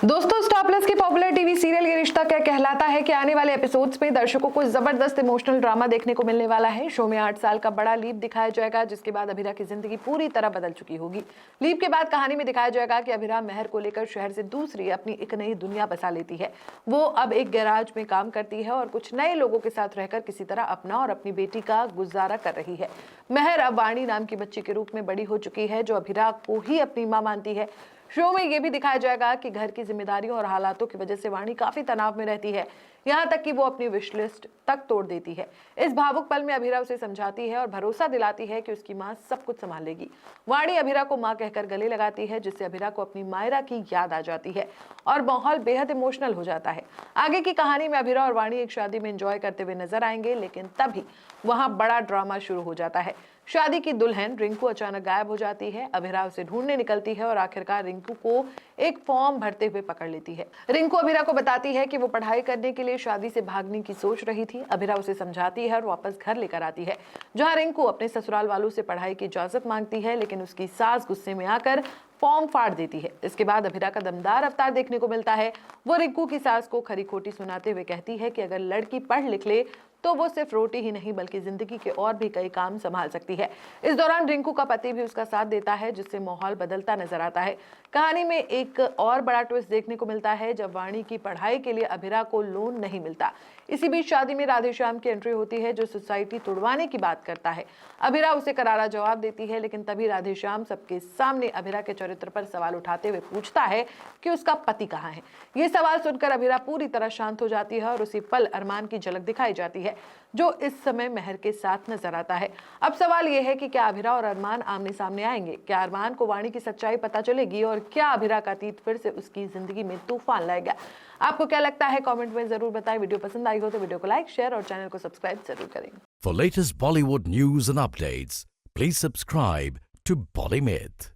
दोस्तों, star plus की popular TV serial ये रिश्ता क्या कहलाता है कि आने वाले एपिसोड्स में दर्शकों को जबरदस्त इमोशनल ड्रामा देखने को मिलने वाला है। शो में 8 साल का बड़ा लीप दिखाया जाएगा, जिसके बाद अभिरा की जिंदगी पूरी तरह बदल चुकी होगी। लीप के बाद कहानी में दिखाया जाएगा कि अभिरा महर को लेकर शहर से दूसरी अपनी एक नई दुनिया बसा लेती है। वो अब एक गैराज में काम करती है और कुछ नए लोगों के साथ रहकर किसी तरह अपना और अपनी बेटी का गुजारा कर रही है। महर अब वाणी नाम की बच्ची के रूप में बड़ी हो चुकी है, जो अभिरा को ही अपनी मां मानती है। शो में यह भी दिखाया जाएगा कि घर की जिम्मेदारियों और हालातों की वजह से वाणी काफी तनाव में रहती है, यहाँ तक कि वो अपनी विश लिस्ट तक तोड़ देती है। इस भावुक पल में अभिरा उसे समझाती है और भरोसा दिलाती है कि उसकी मां सब कुछ संभाल लेगी। वाणी अभिरा को मां कहकर गले लगाती है, जिससे अभिरा को अपनी मायरा की याद आ जाती है और माहौल बेहद इमोशनल हो जाता है। आगे की कहानी में अभिरा और वाणी एक शादी में एंजॉय करते हुए नजर आएंगे, लेकिन तभी वहां बड़ा ड्रामा शुरू हो जाता है। शादी की दुल्हन रिंकू अचानक गायब हो जाती है। अभिरा उसे ढूंढने निकलती है और आखिरकार रिंकू को एक फॉर्म भरते हुए पकड़ लेती है। रिंकू अभिरा को बताती है कि वो पढ़ाई करने के लिए शादी से भागने की सोच रही थी। अभिरा उसे समझाती है और वापस घर लेकर आती है, जहां रिंकू अपने ससुराल वालों से पढ़ाई की इजाजत मांगती है, लेकिन उसकी सास गुस्से में आकर फॉर्म फाड़ देती है। इसके बाद अभिरा का दमदार अवतार देखने को मिलता है। वो रिंकू की सास को खरी खोटी सुनाते हुए कहती है कि अगर लड़की पढ़ लिख ले तो वो सिर्फ रोटी ही नहीं बल्कि जिंदगी के और भी कई काम संभाल सकती है। इस दौरान रिंकू का पति भी उसका साथ देता है, जिससे माहौल बदलता नजर आता है। कहानी में एक और बड़ा ट्विस्ट देखने को मिलता है, जब वाणी की पढ़ाई के लिए अभिरा को लोन नहीं मिलता। इसी बीच शादी में राधेश्याम की एंट्री होती है, जो सोसाइटी तुड़वाने की बात करता है। अभिरा उसे करारा जवाब देती है, लेकिन तभी राधेश्याम सबके सामने अभिरा के चरित्र पर सवाल उठाते हुए पूछता है कि उसका पति कहाँ है। ये सवाल सुनकर अभिरा पूरी तरह शांत हो जाती है और उसी पल अरमान की झलक दिखाई जाती है, जो इस समय महर के साथ नजर आता है। अब सवाल यह है कि क्या अभिरा और अरमान आमने सामने आएंगे? क्या अरमान को वाणी की सच्चाई पता चलेगी और क्या अभिरा का अतीत फिर से उसकी जिंदगी में तूफान लाएगा? आपको क्या लगता है? कमेंट में जरूर बताएं। वीडियो पसंद आई हो तो वीडियो को लाइक, शेयर और चैनल को सब्सक्राइब जरूर करें। For latest Bollywood news and updates, please subscribe to Bolly Myth.